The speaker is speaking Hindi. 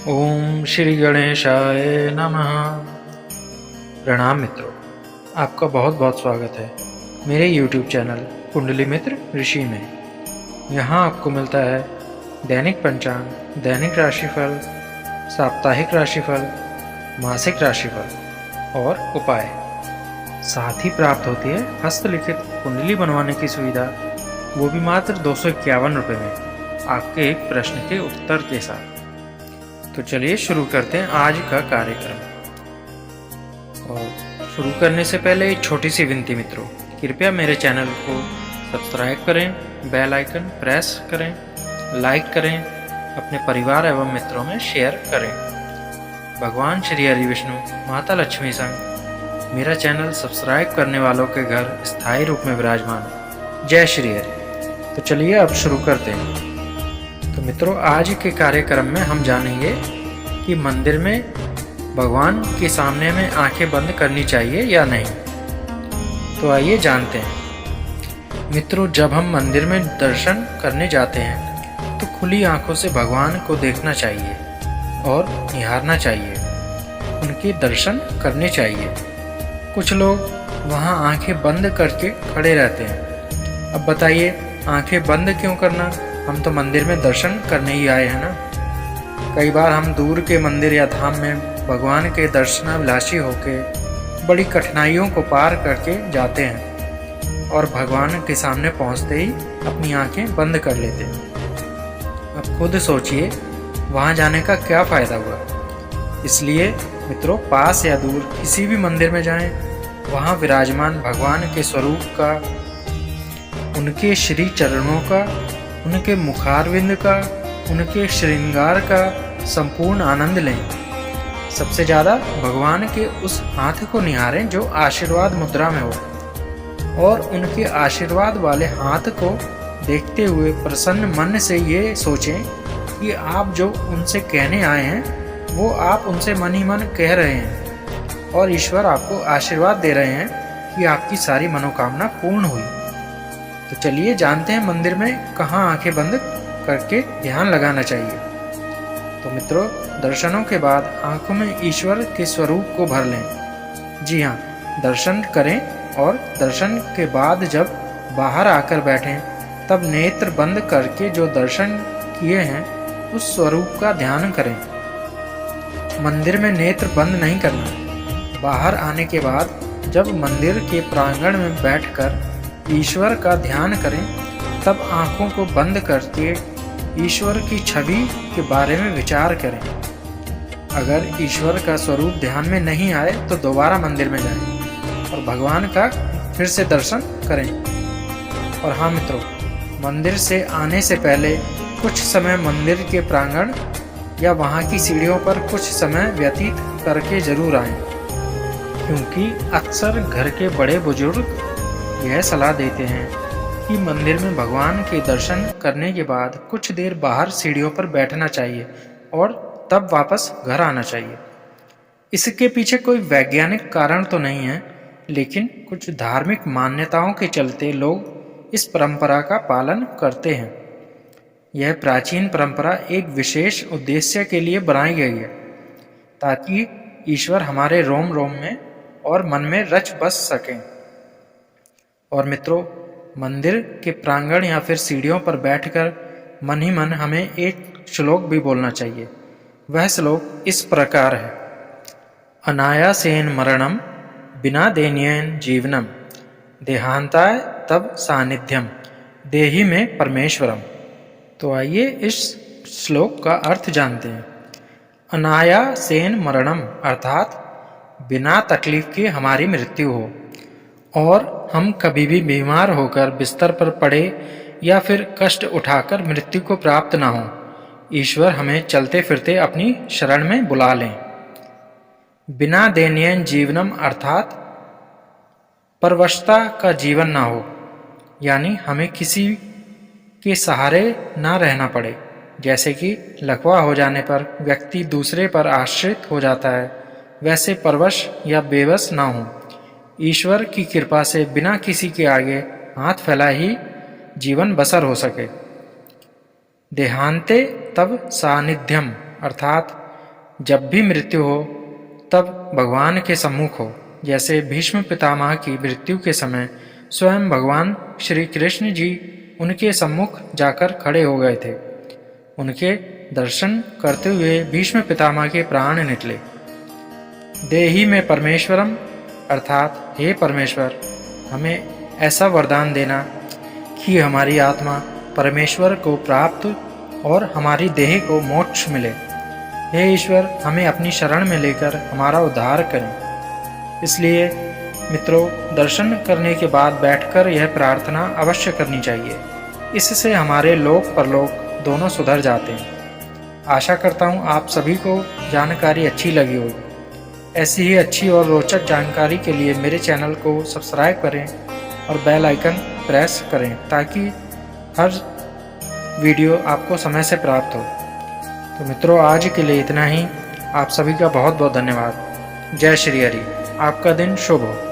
ओम श्री गणेशाय नमः। प्रणाम मित्रों, आपका बहुत बहुत स्वागत है मेरे YouTube चैनल कुंडली मित्र ऋषि में। यहाँ आपको मिलता है दैनिक पंचांग, दैनिक राशिफल, साप्ताहिक राशिफल, मासिक राशिफल और उपाय। साथ ही प्राप्त होती है हस्तलिखित कुंडली बनवाने की सुविधा, वो भी मात्र 251 रुपये में, आपके एक प्रश्न के उत्तर के साथ। तो चलिए शुरू करते हैं आज का कार्यक्रम। और शुरू करने से पहले एक छोटी सी विनती मित्रों, कृपया मेरे चैनल को सब्सक्राइब करें, बेल आइकन प्रेस करें, लाइक करें, अपने परिवार एवं मित्रों में शेयर करें। भगवान श्री हरि विष्णु, माता लक्ष्मी संग मेरा चैनल सब्सक्राइब करने वालों के घर स्थायी रूप में विराजमान। जय श्री हरि। तो चलिए अब शुरू करते हैं। तो मित्रों, आज के कार्यक्रम में हम जानेंगे कि मंदिर में भगवान के सामने में आंखें बंद करनी चाहिए या नहीं। तो आइए जानते हैं। मित्रों, जब हम मंदिर में दर्शन करने जाते हैं तो खुली आंखों से भगवान को देखना चाहिए और निहारना चाहिए, उनके दर्शन करने चाहिए। कुछ लोग वहां आंखें बंद करके खड़े रहते हैं। अब बताइए, आंखें बंद क्यों करना? हम तो मंदिर में दर्शन करने ही आए हैं ना। कई बार हम दूर के मंदिर या धाम में भगवान के दर्शनाभिलाषी होकर बड़ी कठिनाइयों को पार करके जाते हैं और भगवान के सामने पहुंचते ही अपनी आंखें बंद कर लेते हैं। अब खुद सोचिए, वहां जाने का क्या फायदा हुआ। इसलिए मित्रों, पास या दूर किसी भी मंदिर में जाएं, वहां विराजमान भगवान के स्वरूप का, उनके श्री चरणों का, उनके मुखारविंद का, उनके श्रृंगार का संपूर्ण आनंद लें। सबसे ज़्यादा भगवान के उस हाथ को निहारें जो आशीर्वाद मुद्रा में हो, और उनके आशीर्वाद वाले हाथ को देखते हुए प्रसन्न मन से ये सोचें कि आप जो उनसे कहने आए हैं वो आप उनसे मन ही मन कह रहे हैं और ईश्वर आपको आशीर्वाद दे रहे हैं कि आपकी सारी मनोकामना पूर्ण हुई। तो चलिए जानते हैं मंदिर में कहाँ आंखें बंद करके ध्यान लगाना चाहिए। तो मित्रों, दर्शनों के बाद आंखों में ईश्वर के स्वरूप को भर लें। जी हाँ, दर्शन करें और दर्शन के बाद जब बाहर आकर बैठें तब नेत्र बंद करके जो दर्शन किए हैं उस स्वरूप का ध्यान करें। मंदिर में नेत्र बंद नहीं करना। बाहर आने के बाद जब मंदिर के प्रांगण में बैठकर ईश्वर का ध्यान करें तब आंखों को बंद करके ईश्वर की छवि के बारे में विचार करें। अगर ईश्वर का स्वरूप ध्यान में नहीं आए तो दोबारा मंदिर में जाएं और भगवान का फिर से दर्शन करें। और हाँ मित्रों, मंदिर से आने से पहले कुछ समय मंदिर के प्रांगण या वहाँ की सीढ़ियों पर कुछ समय व्यतीत करके जरूर आएं, क्योंकि अक्सर घर के बड़े बुजुर्ग यह सलाह देते हैं कि मंदिर में भगवान के दर्शन करने के बाद कुछ देर बाहर सीढ़ियों पर बैठना चाहिए और तब वापस घर आना चाहिए। इसके पीछे कोई वैज्ञानिक कारण तो नहीं है, लेकिन कुछ धार्मिक मान्यताओं के चलते लोग इस परंपरा का पालन करते हैं। यह प्राचीन परंपरा एक विशेष उद्देश्य के लिए बनाई गई है, ताकि ईश्वर हमारे रोम रोम में और मन में रच बस सकें। और मित्रों, मंदिर के प्रांगण या फिर सीढ़ियों पर बैठकर मन ही मन हमें एक श्लोक भी बोलना चाहिए। वह श्लोक इस प्रकार है: अनायासेन मरणम बिना देन्येन जीवनम, देहांताय तब सानिध्यम, देहि में परमेश्वरम। तो आइए इस श्लोक का अर्थ जानते हैं। अनायासेन मरणम अर्थात बिना तकलीफ के हमारी मृत्यु हो और हम कभी भी बीमार होकर बिस्तर पर पड़े या फिर कष्ट उठाकर मृत्यु को प्राप्त ना हो। ईश्वर हमें चलते फिरते अपनी शरण में बुला लें। बिना दैन्येन जीवनम अर्थात परवशता का जीवन ना हो, यानी हमें किसी के सहारे ना रहना पड़े। जैसे कि लकवा हो जाने पर व्यक्ति दूसरे पर आश्रित हो जाता है, वैसे परवश या बेबस ना हो। ईश्वर की कृपा से बिना किसी के आगे हाथ फैलाए ही जीवन बसर हो सके। देहांते तब सानिध्यम अर्थात जब भी मृत्यु हो तब भगवान के सम्मुख हो। जैसे भीष्म पितामह की मृत्यु के समय स्वयं भगवान श्री कृष्ण जी उनके सम्मुख जाकर खड़े हो गए थे। उनके दर्शन करते हुए भीष्म पितामह के प्राण निकले। देहि में परमेश्वरम, अर्थात हे परमेश्वर, हमें ऐसा वरदान देना कि हमारी आत्मा परमेश्वर को प्राप्त और हमारी देह को मोक्ष मिले। हे ईश्वर, हमें अपनी शरण में लेकर हमारा उद्धार करें। इसलिए मित्रों, दर्शन करने के बाद बैठकर यह प्रार्थना अवश्य करनी चाहिए। इससे हमारे लोक परलोक दोनों सुधर जाते हैं। आशा करता हूँ आप सभी को जानकारी अच्छी लगी होगी। ऐसी ही अच्छी और रोचक जानकारी के लिए मेरे चैनल को सब्सक्राइब करें और बेल आइकन प्रेस करें ताकि हर वीडियो आपको समय से प्राप्त हो। तो मित्रों, आज के लिए इतना ही। आप सभी का बहुत बहुत धन्यवाद। जय श्री हरि। आपका दिन शुभ हो।